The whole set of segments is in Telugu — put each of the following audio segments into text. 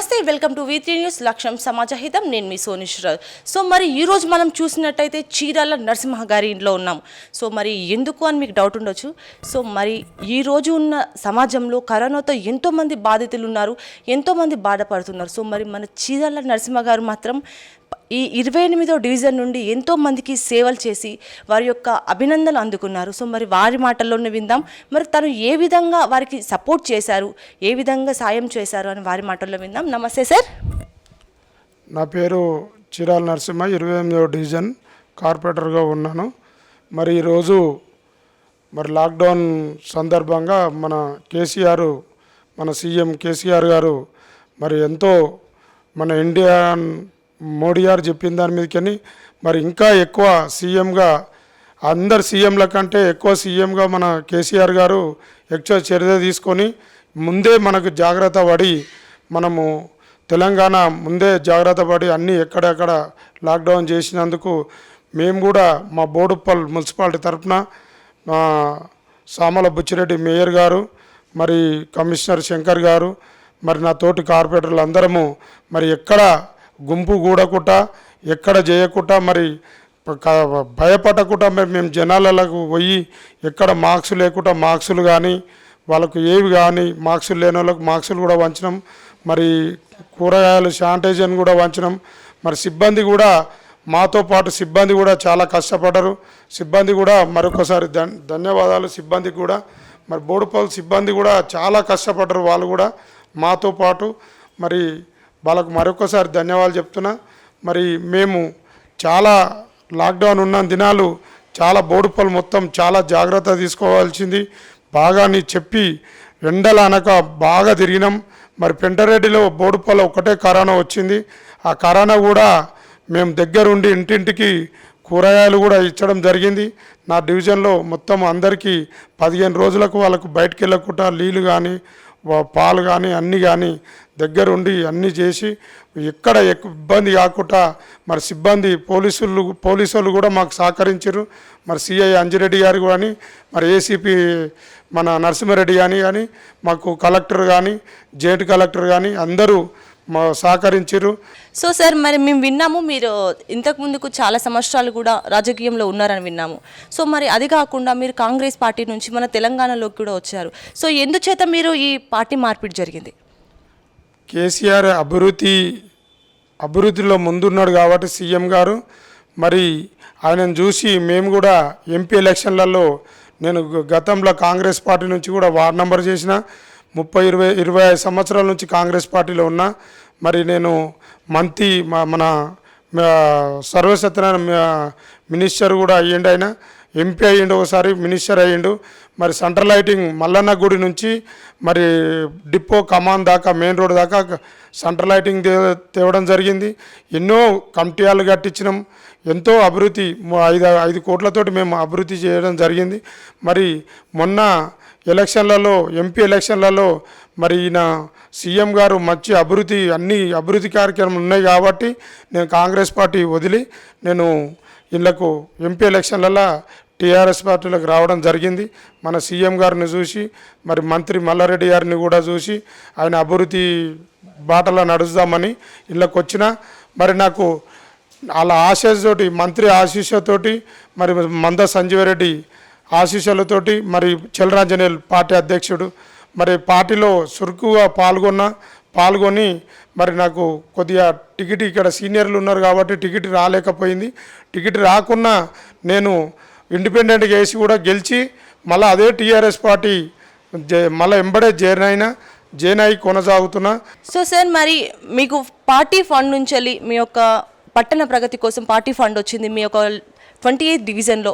నమస్తే, వెల్కమ్ టు V3 న్యూస్. లక్ష్యం సమాజహితం. నేను మీ సోనిశ్వర్. సో మరి ఈరోజు మనం చూసినట్టయితే చీరాల నరసింహ గారి ఇంట్లో ఉన్నాం. సో మరి ఎందుకు అని మీకు డౌట్ ఉండొచ్చు. సో మరి ఈరోజు ఉన్న సమాజంలో కరోనాతో ఎంతోమంది బాధితులు ఉన్నారు, ఎంతోమంది బాధపడుతున్నారు. సో మరి మన చీరాల నరసింహ గారు మాత్రం ఈ 28వ డివిజన్ నుండి ఎంతోమందికి సేవలు చేసి వారి యొక్క అభినందనలు అందుకున్నారు. సో మరి వారి మాటల్లోనే విందాం. మరి తను ఏ విధంగా వారికి సపోర్ట్ చేశారు, ఏ విధంగా సాయం చేశారు అని వారి మాటల్లో విందాం. నమస్తే సార్. నా పేరు చీరాల నరసింహ, 28వ డివిజన్ కార్పొరేటర్గా ఉన్నాను. మరి ఈరోజు లాక్డౌన్ సందర్భంగా మన కేసీఆర్, మన సీఎం కేసీఆర్ గారు మరి ఎంతో మన ఇండియన్ మోడీ గారు చెప్పిన దాని మీదకని మరి ఇంకా ఎక్కువ సీఎంగా, అందరు సీఎంల కంటే ఎక్కువ సీఎంగా మన కేసీఆర్ గారు ఎక్కువ చర్య తీసుకొని ముందే మనకు జాగ్రత్త పడి, మనము తెలంగాణ ముందే జాగ్రత్త పడి అన్నీ ఎక్కడెక్కడ లాక్డౌన్ చేసినందుకు మేము కూడా మా బోడుప్పల్ మున్సిపాలిటీ తరఫున సామల బుచ్చిరెడ్డి మేయర్ గారు, మరి కమిషనర్ శంకర్ గారు, మరి నా తోటి కార్పొరేటర్లు అందరము మరి ఎక్కడ గుంపు కూడకుండా, ఎక్కడ చేయకుండా, మరి భయపడకుండా మేము జనాలకు పోయి ఎక్కడ మార్క్స్ లేకుండా మార్క్సులు కానీ వాళ్ళకు ఏవి కానీ మార్క్సులు లేని వాళ్ళకు మార్క్సులు కూడా వంచినాం. మరి కూరగాయలు శానిటైజర్ కూడా వంచినాం. మరి సిబ్బంది కూడా మాతో పాటు సిబ్బంది కూడా చాలా కష్టపడ్డారు. సిబ్బంది కూడా మరొకసారి ధన్యవాదాలు సిబ్బందికి కూడా. మరి బోడుపల్లి సిబ్బంది కూడా చాలా కష్టపడ్డారు. వాళ్ళు కూడా మాతో పాటు మరి వాళ్ళకు మరొకసారి ధన్యవాదాలు చెప్తున్నా. మరి మేము చాలా లాక్డౌన్ ఉన్న దినాలు చాలా బోడుపల్లి మొత్తం చాలా జాగ్రత్త తీసుకోవాల్సింది. బాగా చెప్పి ఎండలు అనక బాగా తిరిగినాం. మరి పెంటరెడ్డిలో బోడుపల్లి ఒకటే కరోనా వచ్చింది. ఆ కరోనా కూడా మేము దగ్గరుండి ఇంటింటికి కూరగాయలు కూడా ఇచ్చడం జరిగింది. నా డివిజన్లో మొత్తం అందరికీ 15 రోజులకు వాళ్ళకు బయటకు వెళ్ళకుండా నీళ్ళు కానీ పాలు కానీ అన్నీ కానీ దగ్గరుండి అన్నీ చేసి ఎక్కడ ఇబ్బంది కాకుండా మరి సిబ్బంది పోలీసు వాళ్ళు కూడా మాకు సహకరించారు. మరి సిఐ అంజిరెడ్డి గారు కానీ, మరి ఏసీపీ మన నరసింహారెడ్డి కానీ మాకు కలెక్టర్ కానీ, జాయింట్ కలెక్టర్ కానీ అందరూ మా సహకరించారు. సో సార్, మరి మేము విన్నాము మీరు ఇంతకు ముందుకు చాలా సంవత్సరాలు కూడా రాజకీయంలో ఉన్నారని విన్నాము. సో మరి అది కాకుండా మీరు కాంగ్రెస్ పార్టీ నుంచి మన తెలంగాణలోకి కూడా వచ్చారు. సో ఎందుచేత మీరు ఈ పార్టీ మార్పిడి జరిగింది? కేసీఆర్ అభివృద్ధిలో ముందున్నాడు కాబట్టి సీఎం గారు మరి ఆయనను చూసి మేము కూడా ఎంపీ ఎలక్షన్లలో నేను గతంలో కాంగ్రెస్ పార్టీ నుంచి కూడా వార్డ్ నెంబర్ చేసిన 25 సంవత్సరాల నుంచి కాంగ్రెస్ పార్టీలో ఉన్నా. మరి నేను మంత్రి మన సర్వసత్యనారాయణ మినిస్టర్ కూడా అయ్యిండు, ఆయన ఎంపీ అయ్యిండు, ఒకసారి మినిస్టర్ అయ్యిండు. మరి సెంట్రల్ లైటింగ్ మల్లన్న గుడి నుంచి మరి డిపో కమాన్ దాకా మెయిన్ రోడ్ దాకా సెంట్రల్ లైటింగ్ తేవడం జరిగింది. ఎన్నో కమిటీలు కట్టించినాం. ఎంతో అభివృద్ధి 5 కోట్లతోటి మేము అభివృద్ధి చేయడం జరిగింది. మరి మొన్న ఎలక్షన్లలో ఎంపీ ఎలక్షన్లలో మరి ఈయన సీఎం గారు మంచి అన్ని అభివృద్ధి కార్యక్రమాలు ఉన్నాయి కాబట్టి నేను కాంగ్రెస్ పార్టీ వదిలి నేను వీళ్ళకు ఎంపీ ఎలక్షన్లలో టీఆర్ఎస్ పార్టీలకు రావడం జరిగింది. మన సీఎం గారిని చూసి మరి మంత్రి మల్లారెడ్డి గారిని కూడా చూసి ఆయన అభివృద్ధి బాటలో నడుస్తామని ఇళ్ళకు వచ్చిన. మరి నాకు అలా ఆశతోటి, మంత్రి ఆశీస్సుతోటి, మరి మంద సంజీవరెడ్డి ఆశీస్సులతోటి, మరి చెలరాంజనేయులు పార్టీ అధ్యక్షుడు మరి పార్టీలో చురుకుగా పాల్గొని మరి నాకు కొద్దిగా టికెట్ ఇక్కడ సీనియర్లు ఉన్నారు కాబట్టి టికెట్ రాలేకపోయింది. టికెట్ రాకున్నా నేను ఇండిపెండెంట్గా వేసి కూడా గెలిచి మళ్ళీ అదే టీఆర్ఎస్ పార్టీ మళ్ళీ ఎంబడే జాయిన్ అయి కొనసాగుతున్నా. సో సార్, మరి మీకు పార్టీ ఫండ్ నుంచి వెళ్ళి మీ యొక్క పట్టణ ప్రగతి కోసం పార్టీ ఫండ్ వచ్చింది. మీ యొక్క 28th డివిజన్లో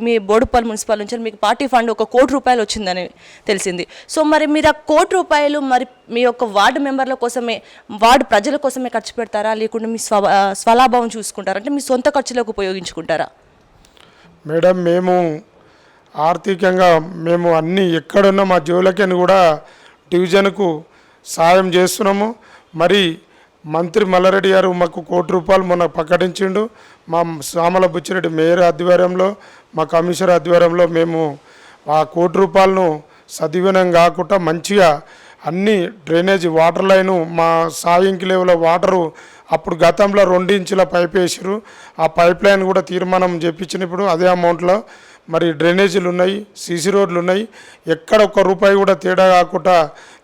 మీ బోడుపల్లి మున్సిపల్ నుంచి మీకు పార్టీ ఫండ్ 1 కోటి రూపాయలు వచ్చిందని తెలిసింది. సో మరి మీరు ఆ 1 కోటి రూపాయలు మరి మీ యొక్క వార్డు మెంబర్ల కోసమే, వార్డు ప్రజల కోసమే ఖర్చు పెడతారా, లేకుంటే మీ స్వలాభం చూసుకుంటారా, అంటే మీ సొంత ఖర్చులకు ఉపయోగించుకుంటారా? మేడం, మేము ఆర్థికంగా మేము అన్నీ ఎక్కడున్నా మా జోలకని కూడా డివిజన్కు సాయం చేస్తున్నాము. మరి మంత్రి మల్లారెడ్డి గారు మాకు 1 కోటి రూపాయలు మొన్న ప్రకటించిండు. మా సామల బుచ్చిరెడ్డి మేయర్ ఆధ్వర్యంలో, మా కమిషనర్ ఆధ్వర్యంలో మేము ఆ 1 కోటి రూపాయలను సద్వినియోగం కాకుండా మంచిగా అన్ని డ్రైనేజీ వాటర్ లైను మా సాయింకి లెవెల్ వాటరు అప్పుడు గతంలో 2 ఇంచుల పైప్ వేసారు. ఆ పైప్ లైన్ కూడా తీర్మానం చెప్పించిన ఇప్పుడు అదే అమౌంట్లో మరి డ్రైనేజీలు ఉన్నాయి, సీసీ రోడ్లు ఉన్నాయి. ఎక్కడ ఒక్క రూపాయి కూడా తేడా కాకుండా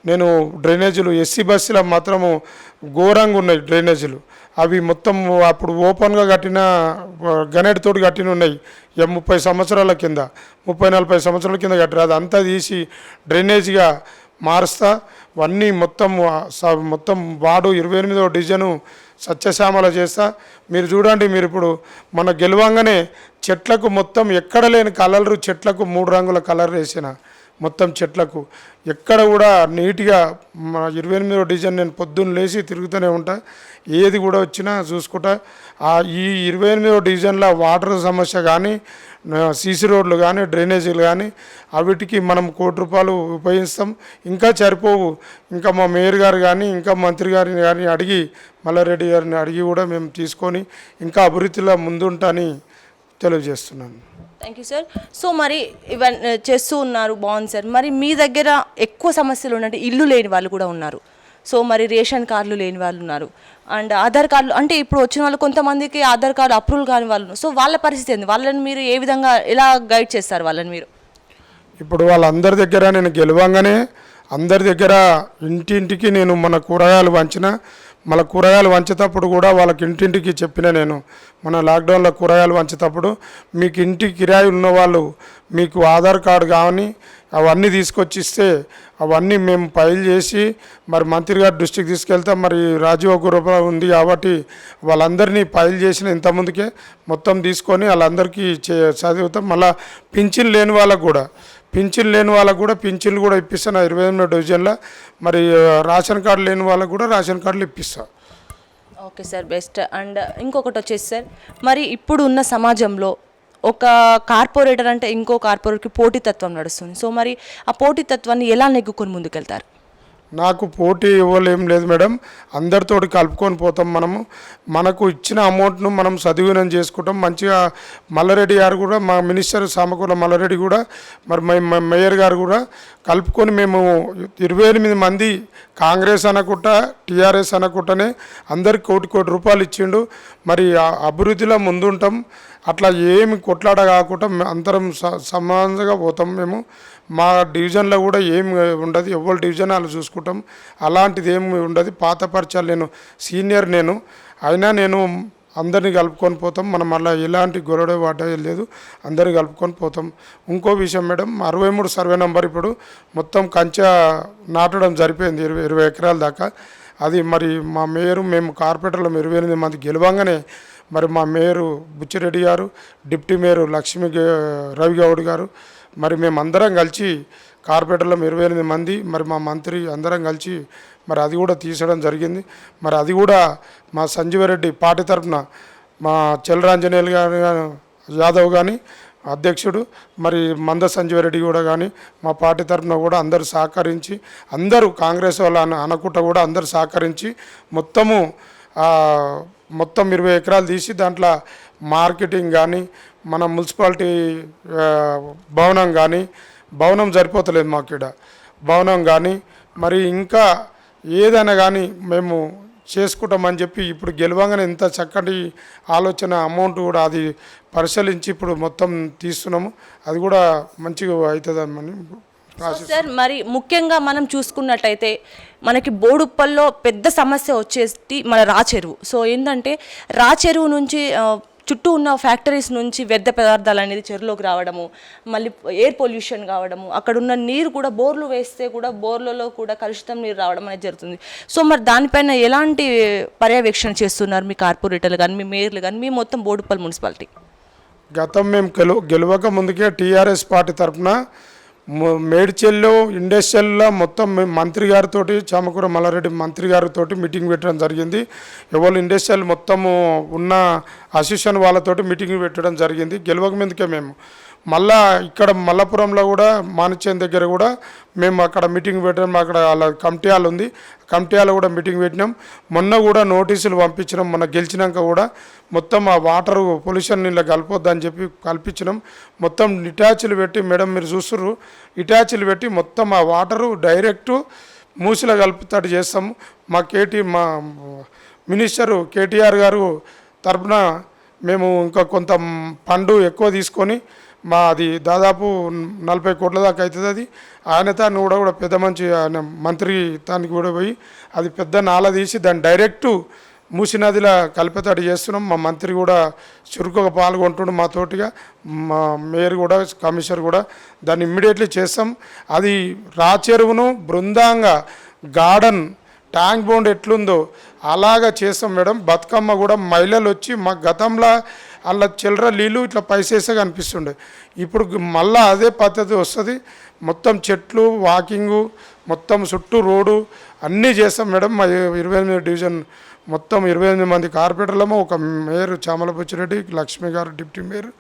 నేను డ్రైనేజీలు ఎస్సీ బస్సులో మాత్రము ఘోరంగా ఉన్నాయి డ్రైనేజీలు. అవి మొత్తం అప్పుడు ఓపెన్గా కట్టిన గనేటితోటి కట్టిన ఉన్నాయి. 30 సంవత్సరాల కింద 30-40 సంవత్సరాల కింద కట్టారు. అది అంతా తీసి డ్రైనేజీగా మారుస్తా అవన్నీ మొత్తం వార్డు 28వ డివిజను సత్యశ్యామల చేస్తా. మీరు చూడండి, మీరు ఇప్పుడు మన గెలవంగానే చెట్లకు మొత్తం ఎక్కడ లేని కలర్లు చెట్లకు 3 రంగుల కలర్ వేసిన మొత్తం చెట్లకు ఎక్కడ కూడా నీట్గా మన 28వ డివిజన్ నేను పొద్దున్న లేచి తిరుగుతూనే ఉంటా. ఏది కూడా వచ్చినా చూసుకుంటా. ఈ 28వ డివిజన్లో వాటర్ సమస్య కానీ, సీసీ రోడ్లు కానీ, డ్రైనేజీలు కానీ అవిటికి మనం ₹1 కోటి ఉపయోగిస్తాం. ఇంకా సరిపోవు. ఇంకా మా మేయర్ గారు కానీ, ఇంకా మంత్రి గారిని కానీ అడిగి, మల్లారెడ్డి గారిని అడిగి కూడా మేము తీసుకొని ఇంకా అభివృద్ధిలో ముందుంటాని తెలియజేస్తున్నాను. Thank you sir. సో మరి ఇవన్నీ చేస్తూ ఉన్నారు, బాగుంది సార్. మరి మీ దగ్గర ఎక్కువ సమస్యలు ఉన్నట్టు ఇల్లు లేని వాళ్ళు కూడా ఉన్నారు. సో మరి రేషన్ కార్డులు లేని వాళ్ళు ఉన్నారు, అండ్ ఆధార్ కార్డులు అంటే ఇప్పుడు వచ్చిన వాళ్ళు కొంతమందికి ఆధార్ కార్డు అప్రూవల్ కాని వాళ్ళు. సో వాళ్ళ పరిస్థితి ఏంది? వాళ్ళని మీరు ఏ విధంగా ఎలా గైడ్ చేస్తారు వాళ్ళని మీరు? ఇప్పుడు వాళ్ళందరి దగ్గర నేను గెలవంగానే అందరి దగ్గర ఇంటింటికి నేను మన కూరగాయలు వంచిన, మళ్ళీ కూరగాయలు వంచేటప్పుడు కూడా వాళ్ళకి ఇంటింటికి చెప్పిన నేను మన లాక్డౌన్లో కూరగాయలు వంచేటప్పుడు మీకు ఇంటి కిరాయి ఉన్నవాళ్ళు మీకు ఆధార్ కార్డు కానీ అవన్నీ తీసుకొచ్చి ఇస్తే అవన్నీ మేము ఫైల్ చేసి మరి మంత్రి గారు దృష్టికి తీసుకెళ్తాం. మరి రాజీవ్ గృహ ఉంది కాబట్టి వాళ్ళందరినీ ఫైల్ చేసిన ఇంతకుముందుకే మొత్తం తీసుకొని వాళ్ళందరికీ చదువుతాం. మళ్ళీ పింఛన్ లేని వాళ్ళకు కూడా పింఛన్లు కూడా ఇప్పిస్తాను 28వ డివిజన్లో. మరి రేషన్ కార్డు లేని వాళ్ళకు కూడా రేషన్ కార్డులు ఇప్పిస్తాను. Okay sir, best. అండ్ ఇంకొకటి వచ్చేసి సార్, మరి ఇప్పుడు ఉన్న సమాజంలో ఒక కార్పొరేటర్ అంటే ఇంకో కార్పొరేటర్కి పోటీతత్వం నడుస్తుంది. సో మరి ఆ పోటీతత్వాన్ని ఎలా నెగ్గుకొని ముందుకెళ్తారు? నాకు పోటీ ఇవ్వలేం లేదు మేడం, అందరితోటి కలుపుకొని పోతాం. మనకు ఇచ్చిన అమౌంట్ను మనం సద్వినియోగం చేసుకుంటాం. మంచిగా మల్లారెడ్డి గారు కూడా, మా మినిస్టర్ సామకూర మల్లారెడ్డి కూడా, మరి మేయర్ గారు కూడా కలుపుకొని మేము 28 మంది కాంగ్రెస్ అనకుండా టీఆర్ఎస్ అనకుండానే అందరికి ₹1 కోటి ఇచ్చిండు. మరి అభివృద్ధిలో ముందుంటాం. అట్లా ఏమి కొట్లాడ కాకుండా అందరం సమానంగా పోతాం. మేము మా డివిజన్లో కూడా ఏమి ఉండదు, ఎవరి డివిజన్ వాళ్ళు చూసుకుంటాం. అలాంటిది ఏమి ఉండదు. పాత పరిచయాలు నేను సీనియర్ అయినా నేను అందరినీ కలుపుకొని పోతాం. మనం అలా ఎలాంటి గొడవ వాడే లేదు, అందరినీ కలుపుకొని పోతాం. ఇంకో విషయం మేడం, 63 సర్వే నెంబర్ ఇప్పుడు మొత్తం కంచె నాటడం జరిపోయింది 20 ఎకరాల దాకా. అది మరి మా మేయరు మేము కార్పొరేటర్లో 28 మంది గెలవంగానే మరి మా మేయరు బుచ్చిరెడ్డి గారు, డిప్యూటీ మేయరు లక్ష్మీ రవిగౌడ్ గారు, మరి మేమందరం కలిసి కార్పొరేటర్లో 28 మంది, మరి మా మంత్రి అందరం కలిసి మరి అది కూడా తీసడం జరిగింది. మరి అది కూడా మా సంజీవరెడ్డి పార్టీ తరఫున మా చెల్లరాంజనేయులు గారు యాదవ్ కానీ అధ్యక్షుడు, మరి మంద సంజీవరెడ్డి కూడా కానీ మా పార్టీ తరఫున కూడా అందరూ సహకరించి, అందరూ కాంగ్రెస్ వాళ్ళు అనుకుంటా కూడా అందరూ సహకరించి మొత్తం 20 ఎకరాలు తీసి దాంట్లో మార్కెటింగ్ కానీ, మన మున్సిపాలిటీ భవనం సరిపోతలేదు మాకు ఇక్కడ, భవనం కానీ మరి ఇంకా ఏదైనా కానీ మేము చేసుకుంటామని చెప్పి ఇప్పుడు గెలవంగానే ఇంత చక్కటి ఆలోచన అమౌంట్ కూడా అది పరిశీలించి ఇప్పుడు మొత్తం తీస్తున్నాము. అది కూడా మంచిగా అవుతుందని. సార్ మరి ముఖ్యంగా మనం చూసుకున్నట్టయితే మనకి బోడుప్పల్లో పెద్ద సమస్య వచ్చేసి మన రాచెరువు. సో ఏంటంటే రాచెరువు నుంచి చుట్టూ ఉన్న ఫ్యాక్టరీస్ నుంచి వ్యర్థ పదార్థాలు అనేది చెరువులోకి రావడము, మళ్ళీ ఎయిర్ పొల్యూషన్ కావడము, అక్కడ ఉన్న నీరు కూడా బోర్లు వేస్తే కూడా బోర్లలో కూడా కలుషితం నీరు రావడం అనేది జరుగుతుంది. సో మరి దానిపైన ఎలాంటి పర్యవేక్షణ చేస్తున్నారు మీ కార్పొరేటర్లు కానీ, మీ మేయర్లు కానీ, మీ మొత్తం బోడుప్పల్ మున్సిపాలిటీ? గతం మేము గెలవక ముందుకే టీఆర్ఎస్ పార్టీ తరఫున మేడ్చల్లో ఇండస్ట్రియల్లో మొత్తం మంత్రి గారితో చామకూర మల్లారెడ్డి మంత్రి గారితో మీటింగ్ పెట్టడం జరిగింది. ఎవరు ఇండస్ట్రియల్ మొత్తము ఉన్న అసోసియేషన్ వాళ్ళతోటి మీటింగ్ పెట్టడం జరిగింది. గెలవక ముందుకే మేము మళ్ళా ఇక్కడ మల్లాపురంలో కూడా మానిచేన్ దగ్గర కూడా మేము అక్కడ మీటింగ్ పెట్టాం. అక్కడ వాళ్ళ కమిటీ హాల్ ఉంది, కమిటీ హాల్ కూడా మీటింగ్ పెట్టినాం. మొన్న కూడా నోటీసులు పంపించినాం. మొన్న గెలిచినాక కూడా మొత్తం ఆ వాటర్ పొల్యూషన్ నీళ్ళ కలపొద్దని చెప్పి కల్పించినాం. మొత్తం ఇటాచ్లు పెట్టి, మేడం మీరు చూస్తుర్రు, ఇటాచ్లు పెట్టి మొత్తం ఆ వాటరు డైరెక్టు మూసిలో కలుపుతాడు చేస్తాము. మా మినిస్టరు కేటీఆర్ గారు తరపున మేము ఇంకా కొంత ఫండ్ ఎక్కువ తీసుకొని అది దాదాపు 40 కోట్ల దాకా అవుతుంది. అది ఆయన తాను కూడా పెద్ద మంచి ఆయన మంత్రి తానికి కూడా పోయి అది పెద్ద నాల తీసి దాన్ని డైరెక్టు మూసి నదిలో కలిపేటట్టు చేస్తున్నాం. మా మంత్రి కూడా చురుకుగా పాల్గొంటుండు మా తోటిగా, మా మేయర్ కూడా కమిషనర్ కూడా దాన్ని ఇమ్మీడియట్లీ చేస్తాం. అది రాచెరువును బృందాంగా గార్డెన్ ట్యాంక్ బౌండ్ ఎట్లుందో అలాగా చేస్తాం మేడం. బతుకమ్మ కూడా మహిళలు వచ్చి మా గతంలో అలా చిల్లర నీళ్ళు ఇట్లా పైసేసే కనిపిస్తుండే, ఇప్పుడు మళ్ళీ అదే పద్ధతి వస్తుంది. మొత్తం చెట్లు వాకింగు మొత్తం చుట్టూ రోడ్డు అన్నీ చేస్తాం మేడం. మా 28 డివిజన్ మొత్తం 28 మంది కార్పొరేటర్లము, ఒక మేయర్ చామల బుచ్చిరెడ్డి, లక్ష్మి గారు డిప్యూటీ మేయర్,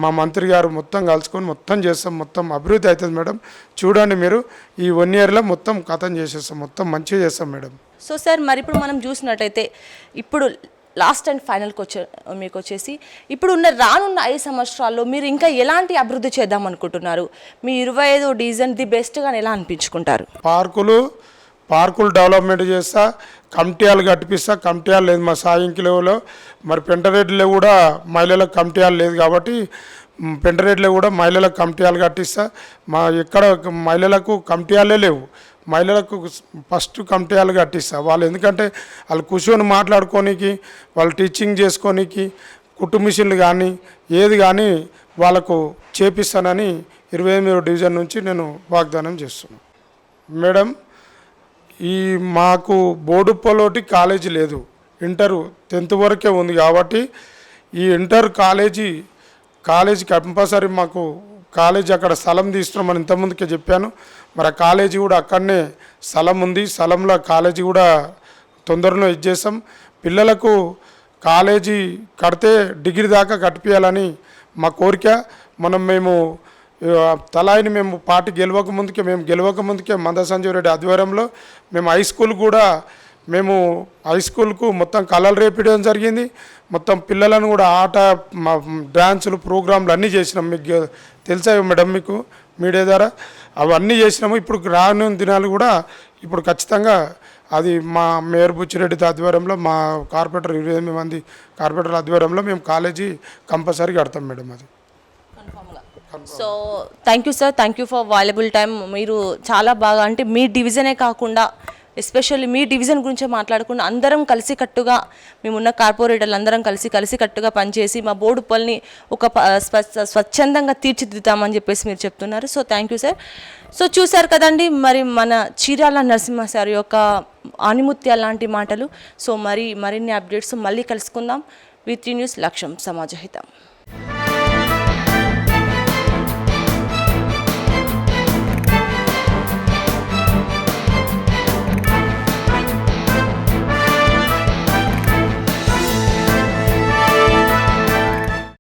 మా మంత్రి గారు మొత్తం కలుసుకొని మొత్తం చేస్తాం. మొత్తం అభివృద్ధి అవుతుంది మేడం. చూడండి మీరు, ఈ 1 ఇయర్లో మొత్తం కథం చేసేస్తాం, మొత్తం మంచిగా చేస్తాం మేడం. సో సార్, మరి ఇప్పుడు మనం చూసినట్టయితే ఇప్పుడు లాస్ట్ అండ్ ఫైనల్కి మీకు వచ్చేసి ఇప్పుడు రానున్న 5 సంవత్సరాల్లో మీరు ఇంకా ఎలాంటి అభివృద్ధి చేద్దాం అనుకుంటున్నారు? మీ 25వ డివిజన్ ది బెస్ట్గా ఎలా అనిపించుకుంటారు? పార్కులు డెవలప్మెంట్ చేస్తా, కమిటీలు కట్టిపిస్తా. కమిటీలు లేదు మా సాయంకిలో, మరి పెంటరేడ్లో కూడా మహిళలకు కమిటీలు లేదు కాబట్టి పెంటరేడ్లో కూడా మహిళలకు కమిటీలు కట్టిస్తా. మా ఎక్కడ మహిళలకు కమిటీలే లేవు, మహిళలకు ఫస్ట్ కమిటీలు కట్టిస్తా. వాళ్ళు ఎందుకంటే వాళ్ళు కూర్చొని మాట్లాడుకోనికి, వాళ్ళు టీచింగ్ చేసుకోనికి, కుట్టు మిషన్లు కానీ ఏది కానీ వాళ్ళకు చేపిస్తానని 28వ డివిజన్ నుంచి నేను వాగ్దానం చేస్తున్నాను మేడం. మాకు బోడుప్పలోటి కాలేజీ లేదు, ఇంటర్ 10th వరకే ఉంది కాబట్టి ఈ ఇంటర్ కాలేజీ కంపల్సరీ మాకు కాలేజీ అక్కడ స్థలం తీస్తున్నామని ఇంతకుముందుకే చెప్పాను. మరి ఆ కాలేజీ కూడా అక్కడనే స్థలం ఉంది, స్థలంలో కాలేజీ కూడా తొందరలో ఇచ్చేసాం. పిల్లలకు కాలేజీ కడితే డిగ్రీ దాకా కట్టిపియాలని మా కోరిక. మేము తలాయిని పార్టీ గెలవక ముందుకే మంద సంజీవ్ రెడ్డి ఆధ్వర్యంలో హై స్కూల్కు మొత్తం కళలు రేపించడం జరిగింది. మొత్తం పిల్లలను కూడా ఆట డ్యాన్సులు ప్రోగ్రాంలు అన్నీ చేసినాం. మీకు తెలుసా మేడం, మీకు మీడియా ద్వారా అవన్నీ చేసినాము. ఇప్పుడు రానున్న దినాలు కూడా ఇప్పుడు ఖచ్చితంగా అది మా మేయర్ బుచ్చిరెడ్డి ఆధ్వర్యంలో, మా కార్పొరేటర్ 28 మంది కార్పొరేటర్ ఆధ్వర్యంలో మేము కాలేజీ కంపల్సరీ కడతాం మేడం. అది so thank you sir, thank you for valuable time. మీరు చాలా బాగా, అంటే మీ డివిజనే కాకుండా ఎస్పెషల్లీ మీ డివిజన్ గురించి మాట్లాడకుండా అందరం కలిసికట్టుగా, మేమున్న కార్పొరేటర్లు అందరం కలిసికట్టుగా పనిచేసి మా బోడుప్పల్ని ఒక స్వచ్ఛందంగా తీర్చిదిద్దామని చెప్పేసి మీరు చెప్తున్నారు. So thank you sir. So చూశారు కదండి, మరి మన చీరాల నరసింహ సార్ యొక్క ఆనిముత్యాల లాంటి మాటలు. సో మరిన్ని అప్డేట్స్ మళ్ళీ కలుసుకుందాం. V3 న్యూస్ లక్ష్యం సమాజహితం.